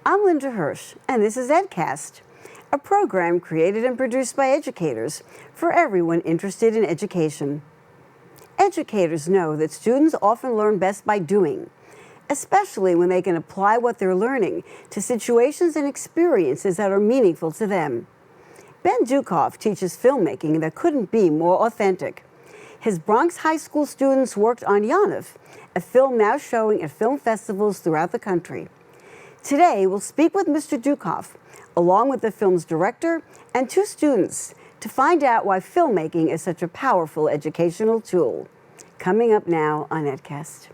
I'm Linda Hirsch, and this is EdCast, a program created and produced by educators for everyone interested in education. Educators know that students often learn best by doing, especially when they can apply what they're learning to situations and experiences that are meaningful to them. Ben Dukoff teaches filmmaking that couldn't be more authentic. His Bronx high school students worked on Yaniv, a film now showing at film festivals throughout the country. Today, we'll speak with Mr. Dukoff, along with the film's director and two students, to find out why filmmaking is such a powerful educational tool. Coming up now on EdCast.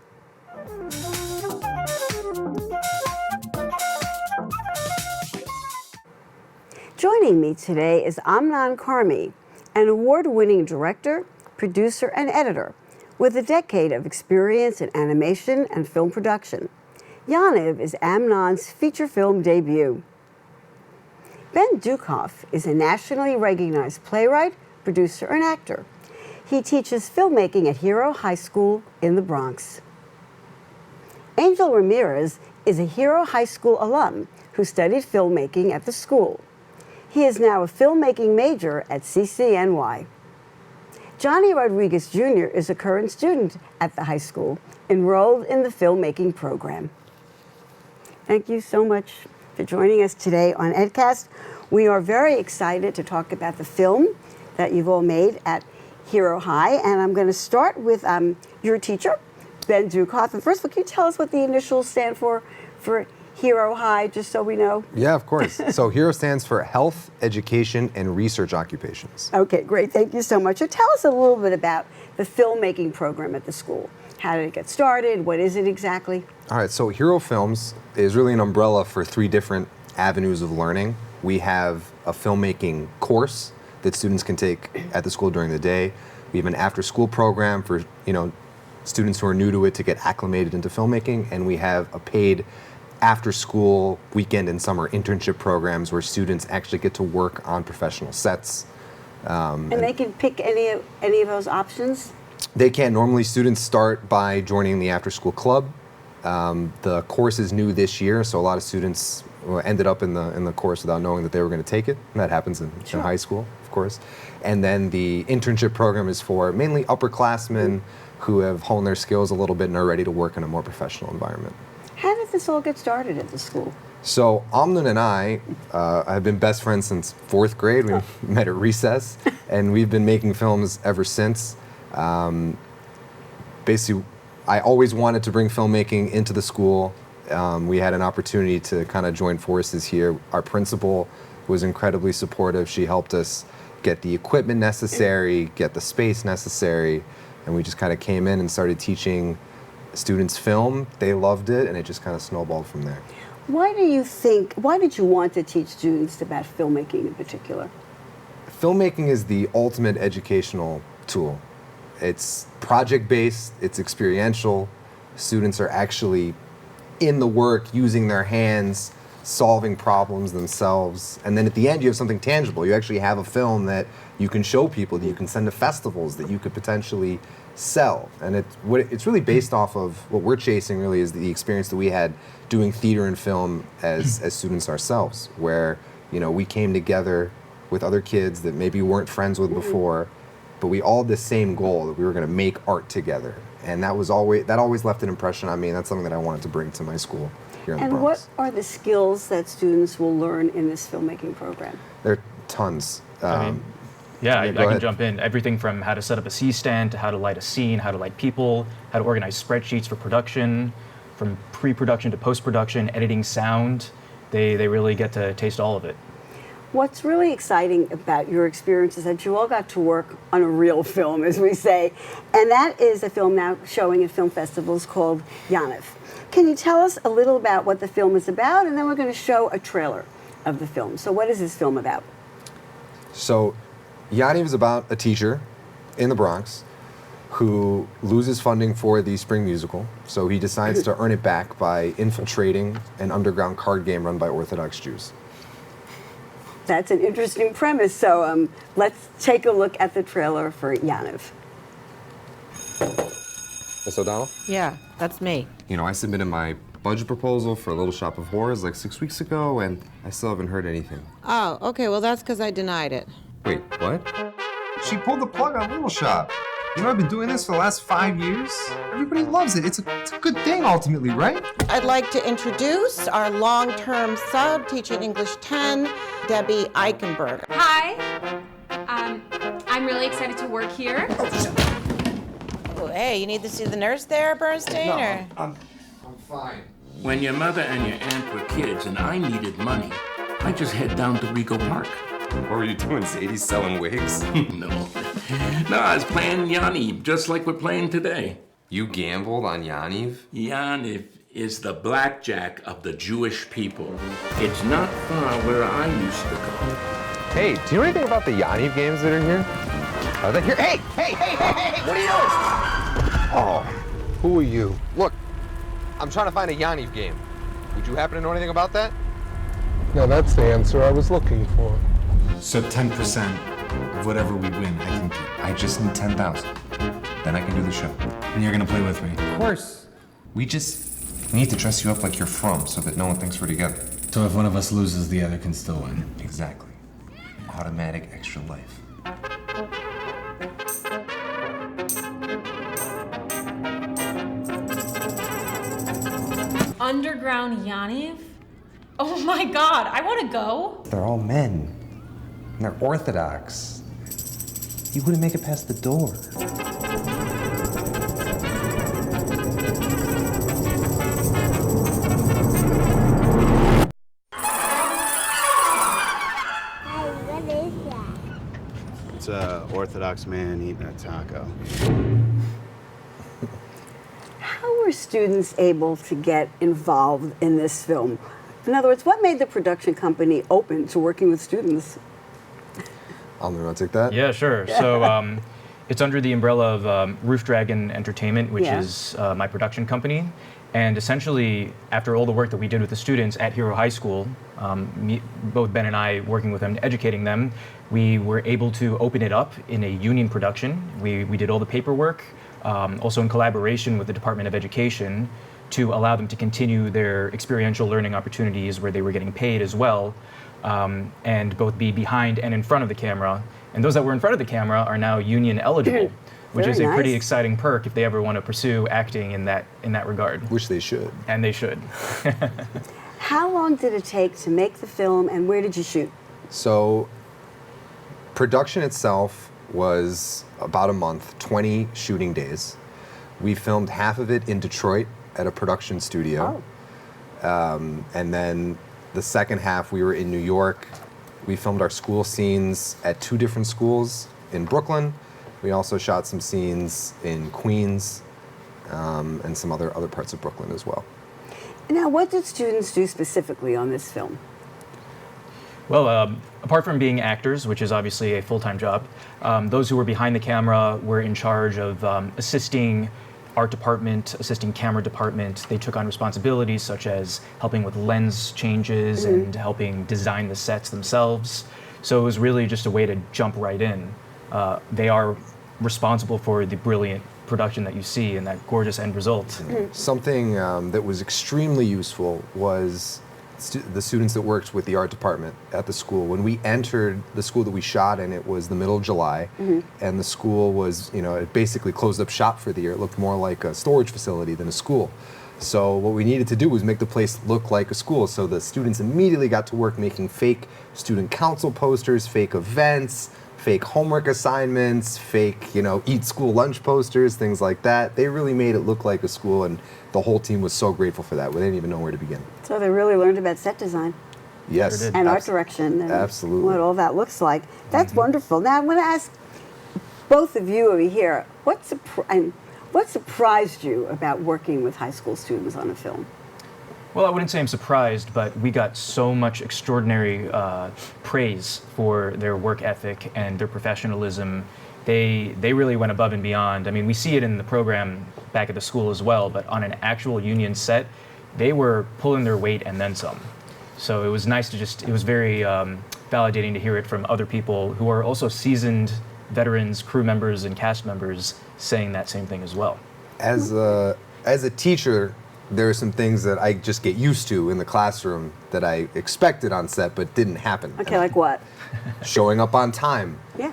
Joining me today is Amnon Karmi, an award-winning director, producer, and editor with a decade of experience in animation and film production. Yaniv is Amnon's feature film debut. Ben Dukoff is a nationally recognized playwright, producer, and actor. He teaches filmmaking at Hero High School in the Bronx. Angel Ramirez is a Hero High School alum who studied filmmaking at the school. He is now a filmmaking major at CCNY. Johnny Rodriguez Jr. is a current student at the high school, enrolled in the filmmaking program. Thank you so much for joining us today on EdCast. We are very excited to talk about the film that you've all made at Hero High, and I'm going to start with your teacher, Ben Dukoff. And first of all, can you tell us what the initials stand for Hero High, just so we know? Yeah, of course. So HERO stands for Health, Education, and Research Occupations. Okay, great. Thank you so much. So tell us a little bit about the filmmaking program at the school. How did it get started? What is it exactly? All right, so Hero Films is really an umbrella for three different avenues of learning. We have a filmmaking course that students can take at the school during the day. We have an after-school program for students who are new to it to get acclimated into filmmaking, and we have a paid after-school, weekend, and summer internship programs where students actually get to work on professional sets. And they can pick any of those options? They can. Normally, students start by joining the after-school club. The course is new this year, so a lot of students ended up in the course without knowing that they were going to take it. And that happens in high school, of course. And then the internship program is for mainly upperclassmen who have honed their skills a little bit and are ready to work in a more professional environment. How did this all get started at the school? So Amnon and I have been best friends since 4th grade. We met at recess, and we've been making films ever since. Basically, I always wanted to bring filmmaking into the school. We had an opportunity to kind of join forces here. Our principal was incredibly supportive. She helped us get the equipment necessary, get the space necessary, and we just kind of came in and started teaching students film. They loved it, and it just kind of snowballed from there. Why did you want to teach students about filmmaking in particular? Filmmaking is the ultimate educational tool. It's project-based, it's experiential. Students are actually in the work, using their hands, solving problems themselves. And then at the end, you have something tangible. You actually have a film that you can show people, that you can send to festivals, that you could potentially sell. And it's really based off of what we're chasing, really, is the experience that we had doing theater and film as students ourselves, where we came together with other kids that maybe we weren't friends with before, but we all had the same goal, that we were going to make art together. And that always left an impression on me, and that's something that I wanted to bring to my school here in the Bronx. And what are the skills that students will learn in this filmmaking program? There are tons. I can jump in. Everything from how to set up a C-stand to how to light a scene, how to light people, how to organize spreadsheets for production, from pre-production to post-production, editing sound. They really get to taste all of it. What's really exciting about your experience is that you all got to work on a real film, as we say, and that is a film now showing at film festivals called Yaniv. Can you tell us a little about what the film is about, and then we're going to show a trailer of the film. So what is this film about? So Yaniv is about a teacher in the Bronx who loses funding for the spring musical, so he decides to earn it back by infiltrating an underground card game run by Orthodox Jews. That's an interesting premise, so let's take a look at the trailer for Yaniv. Miss O'Donnell? Yeah, that's me. I submitted my budget proposal for Little Shop of Horrors like 6 weeks ago, and I still haven't heard anything. Oh, okay, well, that's because I denied it. Wait, what? She pulled the plug on Little Shop. You know, I've been doing this for the last 5 years. Everybody loves it. It's a good thing, ultimately, right? I'd like to introduce our long-term sub teaching English 10, Debbie Eichenberg. Hi. I'm really excited to work here. Oh, hey, you need to see the nurse there, Bernstein, or? I'm fine. When your mother and your aunt were kids and I needed money, I just head down to Rego Park. What were you doing, Sadie, selling wigs? No, I was playing Yaniv, just like we're playing today. You gambled on Yaniv? Yaniv is the blackjack of the Jewish people. It's not far where I used to go. Hey, do you know anything about the Yaniv games that are here? Are they here? Hey! What are you doing? Oh, who are you? Look, I'm trying to find a Yaniv game. Would you happen to know anything about that? Now that's the answer I was looking for. So 10% of whatever we win, I can keep. I just need 10,000. Then I can do the show. And you're gonna play with me. Of course. We just need to dress you up like you're from so that no one thinks we're together. So if one of us loses, the other can still win. Exactly. Automatic extra life. Underground Yaniv? Oh my god, I want to go. They're all men. And they're Orthodox. You wouldn't make it past the door. It's a Orthodox man eating a taco. How were students able to get involved in this film? In other words, what made the production company open to working with students? I'm gonna take that. Yeah, sure. So it's under the umbrella of Roof Dragon Entertainment, which is my production company. And essentially, after all the work that we did with the students at Hero High School, both Ben and I working with them, educating them, we were able to open it up in a union production. We did all the paperwork, also in collaboration with the Department of Education, to allow them to continue their experiential learning opportunities where they were getting paid as well, and both be behind and in front of the camera. And those that were in front of the camera are now union eligible, which is a pretty exciting perk if they ever want to pursue acting in that regard. Which they should. And they should. How long did it take to make the film, and where did you shoot? So, production itself was about a month, 20 shooting days. We filmed half of it in Detroit at a production studio. And then the second half we were in New York. We filmed our school scenes at 2 different schools in Brooklyn. We also shot some scenes in Queens and some other parts of Brooklyn as well. Now, what did students do specifically on this film? Well, apart from being actors, which is obviously a full-time job, those who were behind the camera were in charge of assisting art department, assisting camera department. They took on responsibilities such as helping with lens changes and helping design the sets themselves. So it was really just a way to jump right in. They are responsible for the brilliant production that you see and that gorgeous end result. Something that was extremely useful was the students that worked with the art department at the school. When we entered the school that we shot in, it was the middle of July, and the school was, it basically closed up shop for the year. It looked more like a storage facility than a school. So what we needed to do was make the place look like a school. So the students immediately got to work making fake student council posters, fake events, fake homework assignments, fake, eat school lunch posters, things like that. They really made it look like a school, and the whole team was so grateful for that. We didn't even know where to begin. So they really learned about set design. Yes. And art direction. And absolutely. what all that looks like. That's wonderful. Now, I want to ask both of you over here, what surprised you about working with high school students on a film? Well, I wouldn't say I'm surprised, but we got so much extraordinary praise for their work ethic and their professionalism. They really went above and beyond. I mean, we see it in the program back at the school as well, but on an actual union set, they were pulling their weight and then some. So it was nice to it was very validating to hear it from other people who are also seasoned veterans, crew members, and cast members saying that same thing as well. As a teacher, there are some things that I just get used to in the classroom that I expected on set but didn't happen. Okay, like what? Showing up on time. Yeah.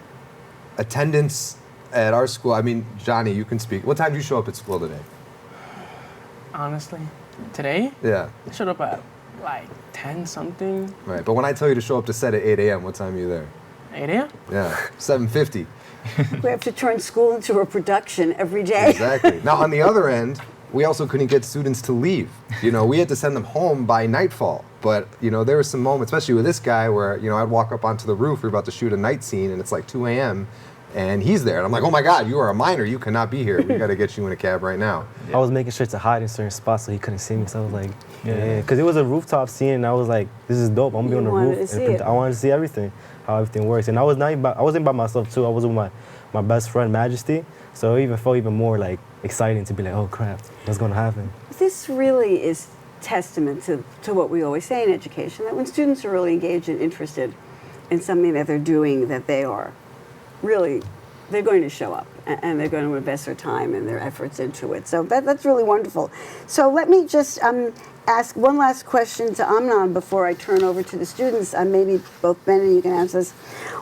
Attendance at our school, I mean, Johnny, you can speak. What time did you show up at school today? Honestly, today? Yeah. I showed up at like 10 something. Right, but when I tell you to show up to set at 8 a.m., what time are you there? 8 a.m.? Yeah, 7:50. We have to turn school into a production every day. Exactly. Now, on the other end, we also couldn't get students to leave. You know, we had to send them home by nightfall. But, you know, there were some moments, especially with this guy, where, you know, I'd walk up onto the roof, we're about to shoot a night scene, and it's like 2 a.m., and he's there. And I'm like, oh my God, you are a minor. You cannot be here. We got to get you in a cab right now. I was making sure to hide in certain spots so he couldn't see me. So I was like, yeah. Because it was a rooftop scene, and I was like, this is dope. I'm going to be on the roof. And I wanted to see everything, how everything works. And I wasn't by myself, too. I was with my best friend, Majesty. So it even felt even more like exciting to be like, oh crap, what's going to happen? This really is testament to what we always say in education, that when students are really engaged and interested in something that they're doing, that they are really, they're going to show up and they're going to invest their time and their efforts into it. So that's really wonderful. So let me just ask one last question to Amnon before I turn over to the students. Maybe both Ben and you can answer this.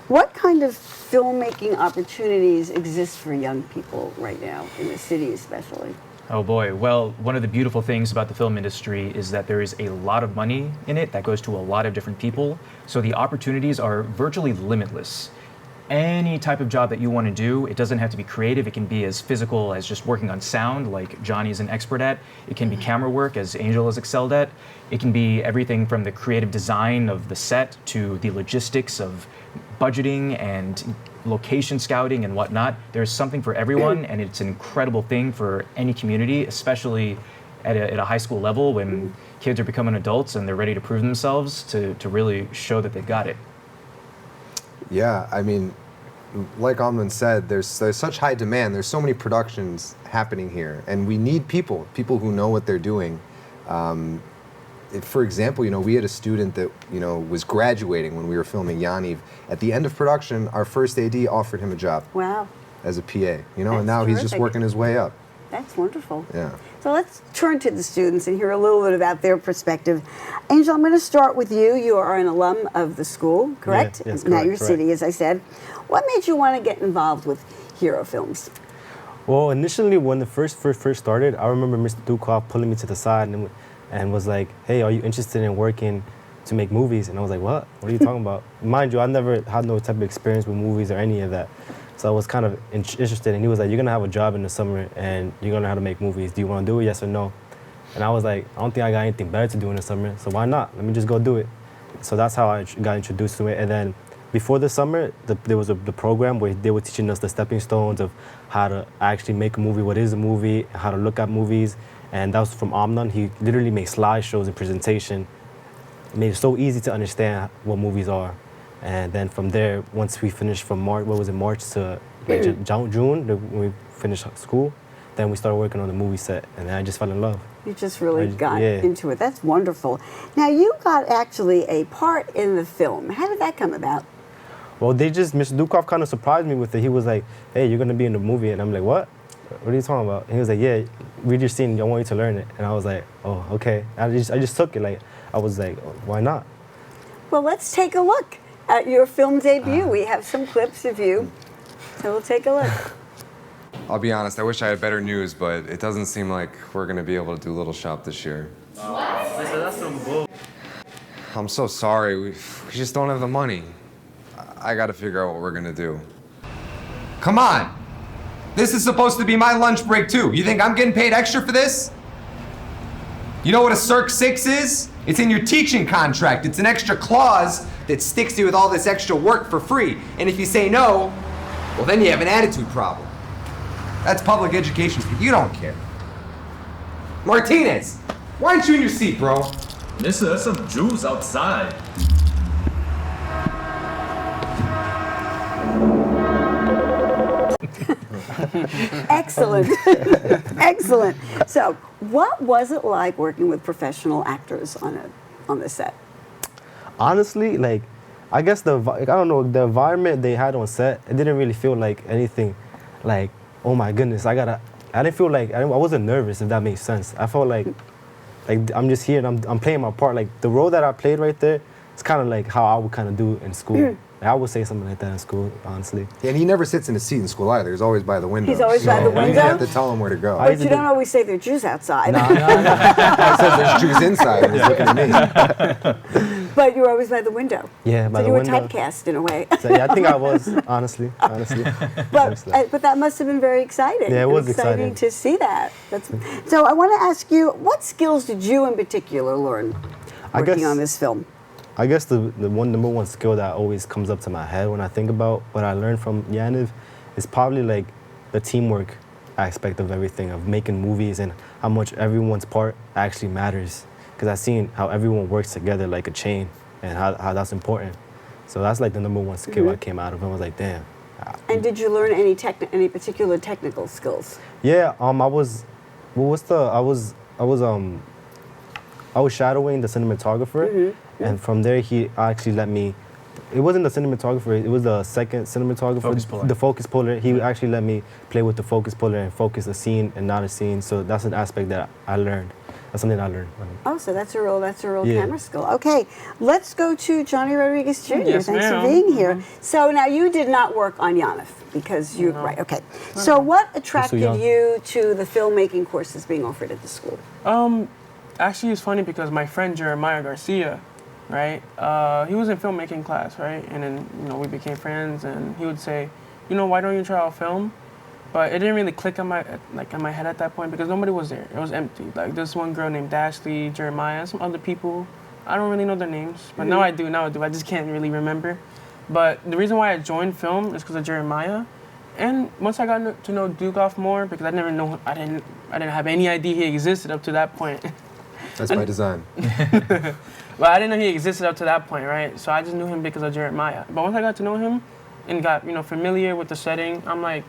What kind of filmmaking opportunities exist for young people right now, in the city especially? Oh boy, well, one of the beautiful things about the film industry is that there is a lot of money in it that goes to a lot of different people. So the opportunities are virtually limitless. Any type of job that you want to do, it doesn't have to be creative. It can be as physical as just working on sound, like Johnny's an expert at. It can be camera work, as Angel has excelled at. It can be everything from the creative design of the set to the logistics of budgeting and location scouting and whatnot. There's something for everyone, and it's an incredible thing for any community, especially at a high school level when kids are becoming adults and they're ready to prove themselves to really show that they've got it. Yeah, I mean, like Amnon said, there's such high demand. There's so many productions happening here, and we need people who know what they're doing. For example, you know, we had a student that, you know, was graduating when we were filming Yaniv. At the end of production, our first AD offered him a job. Wow. As a PA, you know, That's and now he's just terrific. working his way up. That's wonderful. Yeah. So let's turn to the students and hear a little bit about their perspective. Angel, I'm going to start with you. You are an alum of the school, correct? Yeah, yes, Now your correct. city, as I said. What made you want to get involved with Hero Films? Well, initially when the first started, I remember Mr. Dukov pulling me to the side and was like, hey, are you interested in working to make movies? And I was like, what? What are you talking about? Mind you, I never had no type of experience with movies or any of that. So I was kind of interested, and he was like, you're gonna have a job in the summer and you're gonna learn how to make movies. Do you wanna do it, yes or no? And I was like, I don't think I got anything better to do in the summer, so why not? Let me just go do it. So that's how I got introduced to it. And then before the summer, there was the program where they were teaching us the stepping stones of how to actually make a movie, what is a movie, how to look at movies. And that was from Amnon. He literally made slideshows and presentation. Made it so easy to understand what movies are. And then from there, once we finished from March to like June, when we finished school, then we started working on the movie set, and then I just fell in love. You just really got into it. That's wonderful. Now, you got actually a part in the film. How did that come about? Well, Mr. Dukov kind of surprised me with it. He was like, hey, you're going to be in the movie. And I'm like, what? What are you talking about? And he was like, yeah, read your scene. I want you to learn it. And I was like, oh, okay. I just took it. Like, I was like, why not? Well, let's take a look at your film debut. We have some clips of you, so we'll take a look. I'll be honest, I wish I had better news, but it doesn't seem like we're gonna be able to do Little Shop this year. What? That's some bull. I'm so sorry, we just don't have the money. I gotta figure out what we're gonna do. Come on! This is supposed to be my lunch break too. You think I'm getting paid extra for this? You know what a Circ 6 is? It's in your teaching contract. It's an extra clause that sticks to you with all this extra work for free. And if you say no, well then you have an attitude problem. That's public education. You don't care. Martinez, why aren't you in your seat, bro? Mister, there's some Jews outside. Excellent. Excellent. So, what was it like working with professional actors on the set? Honestly, like, I guess I don't know, the environment they had on set, it didn't really feel like anything like, oh my goodness, I didn't feel like, I wasn't nervous, if that makes sense. I felt like like I'm just here and I'm playing my part. Like the role that I played right there, it's kind of like how I would kind of do in school. Like, I would say something like that in school, honestly. Yeah, and he never sits in a seat in school either. He's always by the window. He's always by the window? You have to tell him where to go. But you don't always say there are Jews outside. I said there's Jews inside, and he's looking at me. But you were always by the window. Yeah, by so the you were window. typecast in a way. So, yeah, I think I was, honestly. But that must have been very exciting. Yeah, it was exciting to see that. So I want to ask you, what skills did you in particular learn working on this film? I guess the number one skill that always comes up to my head when I think about what I learned from Yaniv is probably like the teamwork aspect of everything, of making movies and how much everyone's part actually matters. Because I've seen how everyone works together like a chain and how that's important. So that's like the number one skill I came out of. I was like, damn. And did you learn any particular technical skills? Yeah, I was shadowing the cinematographer, and from there he actually let me. It wasn't the cinematographer; it was the second cinematographer, the focus puller. He actually let me play with the focus puller and focus a scene and not a scene. So that's an aspect that I learned. That's something I learned. Oh, so that's a real camera skill. Okay, let's go to Johnny Rodriguez Jr. Yes, Thanks ma'am. for being here. So now you did not work on Yaniv because you right. Okay. So what attracted you to the filmmaking courses being offered at the school? Actually, it's funny because my friend Jeremiah Garcia, right? He was in filmmaking class, right? And then we became friends, and he would say, why don't you try out film? But it didn't really click in my head at that point because nobody was there. It was empty. Like this one girl named Dashley, Jeremiah, and some other people. I don't really know their names, but now I do. I just can't really remember. But the reason why I joined film is because of Jeremiah. And once I got to know Dukoff more, because I didn't have any idea he existed up to that point. That's by design. But I didn't know he existed up to that point, right? So I just knew him because of Jeremiah. But once I got to know him and got familiar with the setting, I'm like,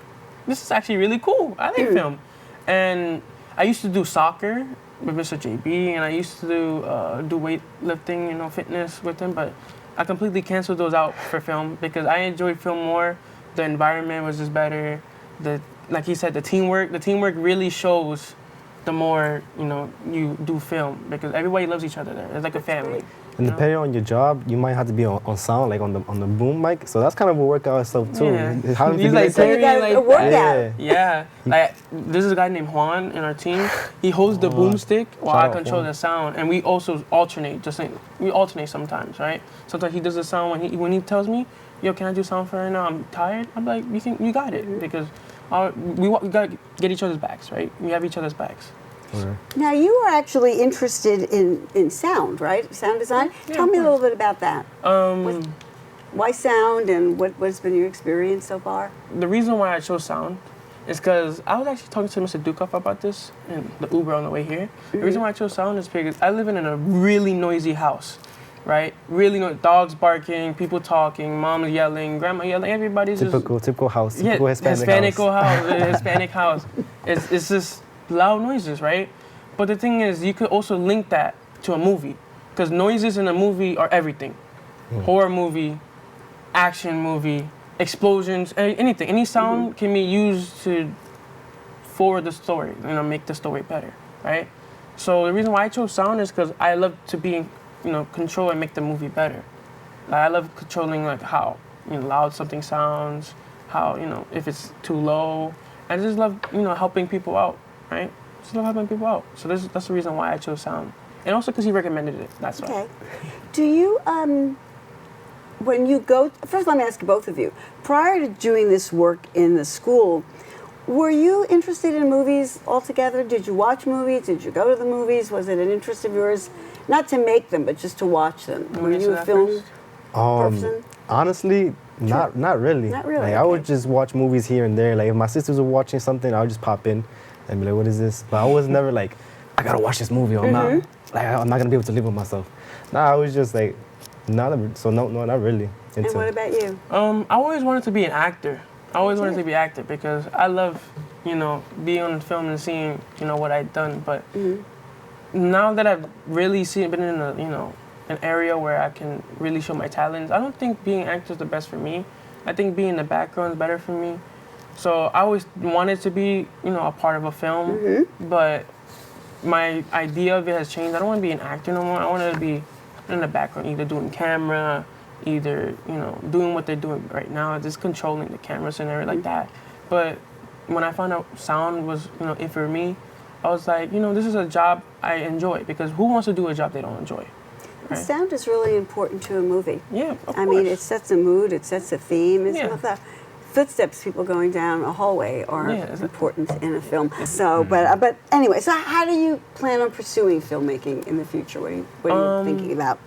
this is actually really cool. I like film. And I used to do soccer with Mr. JB, and I used to do weightlifting, fitness with him, but I completely canceled those out for film because I enjoyed film more. The environment was just better. Like he said, the teamwork really shows the more you do film because everybody loves each other there. It's like a family. And depending on your job, you might have to be on sound, like on the boom mic. So that's kind of a workout itself too. Yeah. He's like, so you got a workout. Yeah. Like this is a guy named Juan in our team. He holds the boomstick while I control the sound, and we also alternate. We alternate sometimes, right? Sometimes he does the sound when he tells me, "Yo, can I do sound for right now? I'm tired." I'm like, "You got it," because we gotta get each other's backs, right? We have each other's backs. Okay. Now you are actually interested in sound, right? Sound design. Yeah, Tell me a little bit about that. Why sound, and what's been your experience so far? The reason why I chose sound is because I was actually talking to Mr. Dukoff about this in the Uber on the way here. The reason why I chose sound is because I live in a really noisy house, right? Really noisy. Dogs barking, people talking, mom yelling, grandma yelling. Everybody's typical house. Typical Hispanic house. It's just loud noises, right? But the thing is, you could also link that to a movie because noises in a movie are everything. Horror movie, action movie, explosions, anything. Any sound can be used to forward the story, make the story better, right? So the reason why I chose sound is because I love to be in control and make the movie better. Like, I love controlling like how loud something sounds, how if it's too low. I just love helping people out, right? Just love helping people out. So that's the reason why I chose sound, and also because he recommended it. That's why. Okay. Do you when you go, first let me ask both of you, prior to doing this work in the school, were you interested in movies altogether? Did you watch movies? Did you go to the movies? Was it an interest of yours, not to make them, but just to watch them? Were you a film person? Honestly, not really. Not really. Like, I would just watch movies here and there. Like if my sisters were watching something, I would just pop in and be like, what is this? But I was never like, I gotta watch this movie or I'm not gonna be able to live with myself. Nah, I was just like, no, not really. And what about you? I always wanted to be an actor. I always wanted to be an actor because I love, being on film and seeing, what I've done. But now that I've really been in an area where I can really show my talents, I don't think being an actor is the best for me. I think being in the background is better for me. So I always wanted to be, a part of a film, but my idea of it has changed. I don't want to be an actor no more. I want to be in the background, either doing camera, either, doing what they're doing right now, just controlling the cameras and everything like that. But when I found out sound was, it for me, I was like, this is a job I enjoy, because who wants to do a job they don't enjoy? Right? Sound is really important to a movie. Yeah, of I mean, it sets a mood, it sets a theme. It's not the footsteps, people going down a hallway are important in a film. So, but anyway, so how do you plan on pursuing filmmaking in the future? What are you thinking about?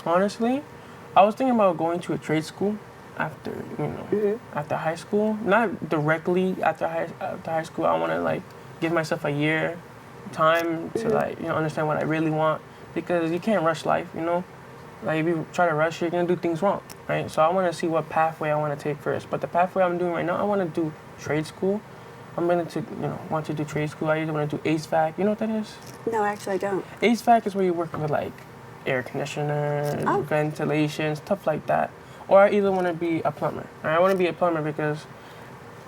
Honestly, I was thinking about going to a trade school after, after high school. Not directly after high school. I want to give myself a year time to understand what I really want, because you can't rush life, If you try to rush, you're gonna do things wrong, right? So I want to see what pathway I want to take first. But the pathway I'm doing right now, I want to do trade school. I'm going to, want to do trade school. I either want to do HVAC. You know what that is? No, actually, I don't. HVAC is where you work with air conditioners, ventilation, stuff like that. Or I either want to be a plumber. Right? I want to be a plumber because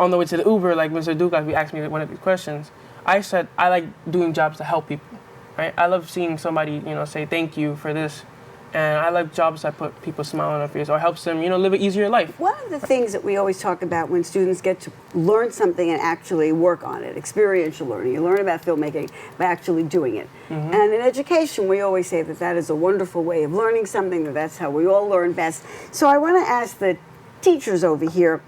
on the way to the Uber, like Mr. Dukas, we asked me one of these questions. I said I like doing jobs to help people. Right? I love seeing somebody, say thank you for this. And I like jobs that put people smile on their face or helps them, live an easier life. One of the things that we always talk about when students get to learn something and actually work on it, experiential learning, you learn about filmmaking by actually doing it. And in education, we always say that is a wonderful way of learning something, that's how we all learn best. So I want to ask the teachers over here,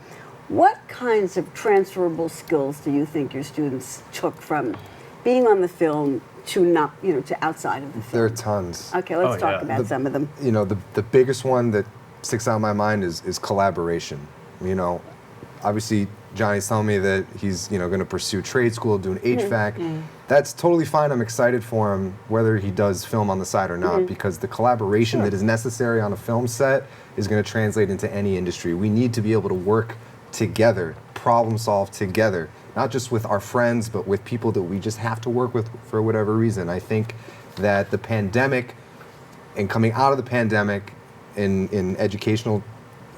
what kinds of transferable skills do you think your students took from being on the film to not, to outside of the film? There are tons. Okay, let's talk about some of them. The biggest one that sticks out in my mind is collaboration. Obviously Johnny's telling me that he's, going to pursue trade school, doing HVAC. That's totally fine. I'm excited for him, whether he does film on the side or not, because the collaboration that is necessary on a film set is going to translate into any industry. We need to be able to work together, problem solve together. Not just with our friends, but with people that we just have to work with for whatever reason. I think that the pandemic and coming out of the pandemic in educational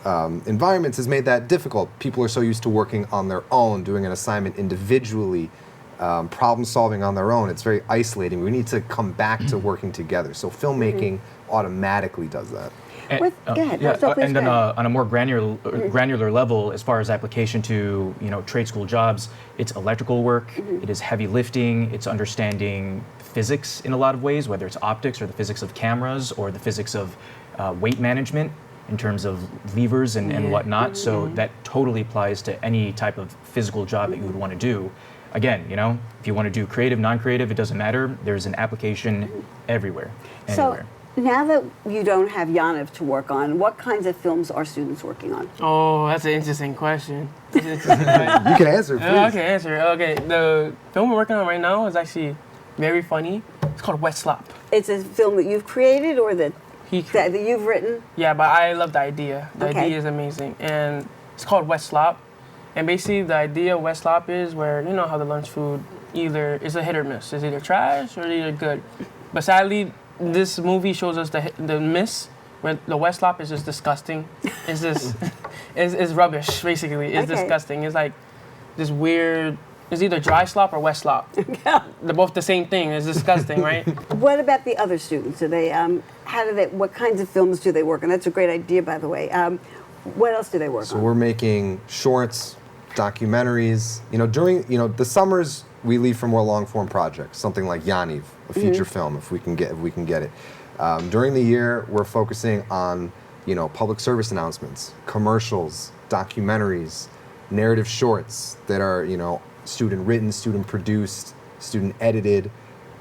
environments has made that difficult. People are so used to working on their own, doing an assignment individually, problem solving on their own. It's very isolating. We need to come back to working together. So filmmaking automatically does that. And, Go ahead. And then on a more granular level, as far as application to trade school jobs, it's electrical work. It is heavy lifting. It's understanding physics in a lot of ways, whether it's optics or the physics of cameras or the physics of weight management in terms of levers and whatnot. So that totally applies to any type of physical job that you would want to do. Again, if you want to do creative, non-creative, it doesn't matter. There's an application everywhere, anywhere. So, now that you don't have Yaniv to work on, what kinds of films are students working on? Oh, that's an interesting question. You can answer, please. I can answer. Okay, the film we're working on right now is actually very funny. It's called Wet Slop. It's a film that you've created or that you've written? Yeah, but I love the idea. The idea is amazing. And it's called Wet Slop. And basically the idea of Wet Slop is where, how the lunch food either is a hit or miss. It's either trash or it's either good. But sadly, this movie shows us the miss, where the Wet Slop is just disgusting. It's just, it's rubbish, basically. It's disgusting. It's like this weird, it's either dry slop or wet slop. They're both the same thing. It's disgusting, right? What about the other students? Do they, what kinds of films do they work on? That's a great idea, by the way. What else do they work on? So we're making shorts, documentaries. During, the summers, we leave for more long-form projects, something like Yaniv, a feature film, if we can get it. During the year, we're focusing on, public service announcements, commercials, documentaries, narrative shorts that are, student-written, student-produced, student-edited.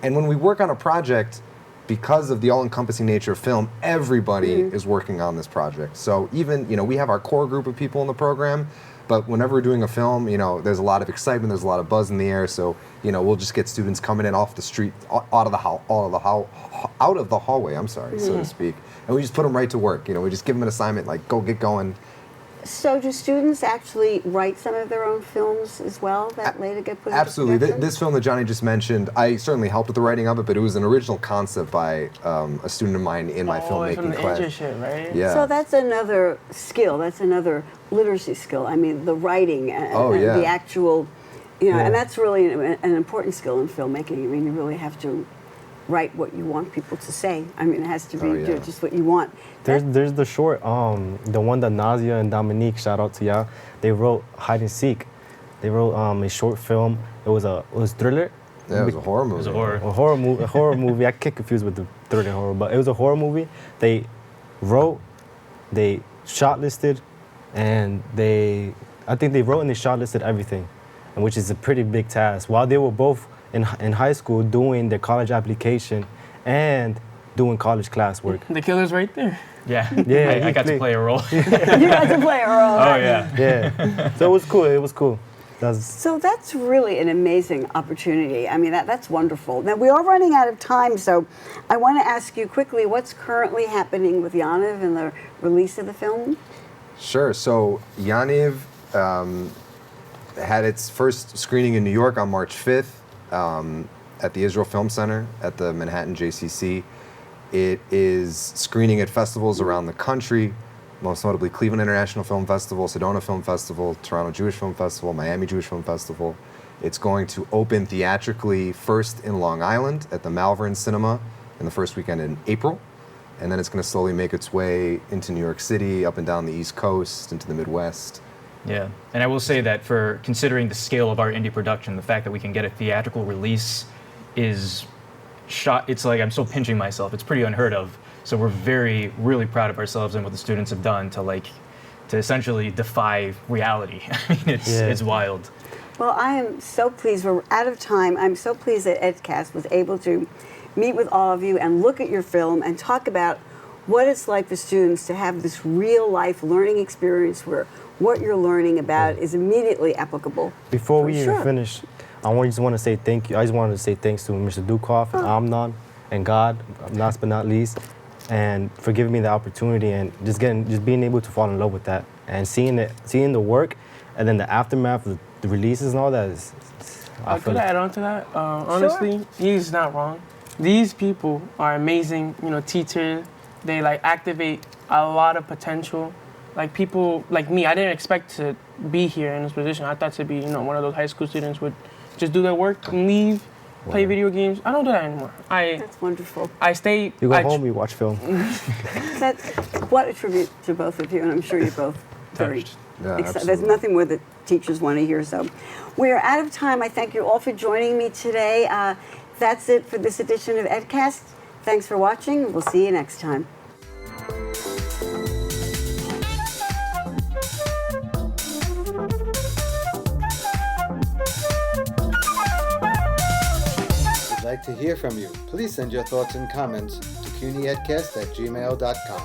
And when we work on a project, because of the all-encompassing nature of film, everybody is working on this project. So even, we have our core group of people in the program, but whenever we're doing a film, there's a lot of excitement, there's a lot of buzz in the air. So, we'll just get students coming in off the street, out of the hallway, so to speak. And we just put them right to work. We just give them an assignment, like, go get going. So do students actually write some of their own films as well that later get put into Absolutely. production? This film that Johnny just mentioned, I certainly helped with the writing of it, but it was an original concept by a student of mine in my filmmaking from the class. internship, right? Yeah. So that's another skill. That's another literacy skill. I mean, the writing and the actual You know, Yeah. and that's really an important skill in filmmaking. I mean, you really have to write what you want people to say. I mean, it has to be just what you want. There's the short, the one that Nazia and Dominique, shout out to y'all, they wrote Hide and Seek. They wrote a short film. It was thriller. Yeah, it was a horror movie. It was a horror. A horror movie. I get confused with the thriller and horror, but it was a horror movie. They wrote, they shortlisted, and I think they wrote and they shortlisted everything, and which is a pretty big task. While they were both in high school doing their college application and doing college classwork. The killer's right there. Yeah, Yeah, I got to play a role. You got to play a role. Oh yeah. Yeah. So it was cool. It was cool. So that's really an amazing opportunity. I mean, that's wonderful. Now, we are running out of time, so I want to ask you quickly, what's currently happening with Yaniv and the release of the film? Sure. So Yaniv had its first screening in New York on March 5th at the Israel Film Center at the Manhattan JCC. It is screening at festivals around the country, most notably Cleveland International Film Festival, Sedona Film Festival, Toronto Jewish Film Festival, Miami Jewish Film Festival. It's going to open theatrically first in Long Island at the Malvern Cinema in the first weekend in April. And then it's going to slowly make its way into New York City, up and down the East Coast, into the Midwest. Yeah, and I will say that for considering the scale of our indie production, the fact that we can get a theatrical release is it's like I'm still pinching myself. It's pretty unheard of. So we're really proud of ourselves and what the students have done to essentially defy reality. I mean, it's wild. Well, I am so pleased. We're out of time. I'm so pleased that EdCast was able to meet with all of you and look at your film and talk about what it's like for students to have this real life learning experience where what you're learning about is immediately applicable. Before we even finish, I just want to say thank you. I just wanted to say thanks to Mr. Dukoff and Amnon and God, last but not least, and for giving me the opportunity and just being able to fall in love with that and seeing the work and then the aftermath of the releases and all that is. I could add on to that. Honestly, he's not wrong. These people are amazing, teachers. They activate a lot of potential. People like me, I didn't expect to be here in this position. I thought to be, one of those high school students would just do their work and leave, play video games. I don't do that anymore. That's wonderful. I stay. You go home, you watch film. That's what a tribute to both of you, and I'm sure you're both very excited. There's nothing more that teachers want to hear. So we are out of time. I thank you all for joining me today. That's it for this edition of EdCast. Thanks for watching. We'll see you next time. We'd like to hear from you. Please send your thoughts and comments to cunyedcast@gmail.com.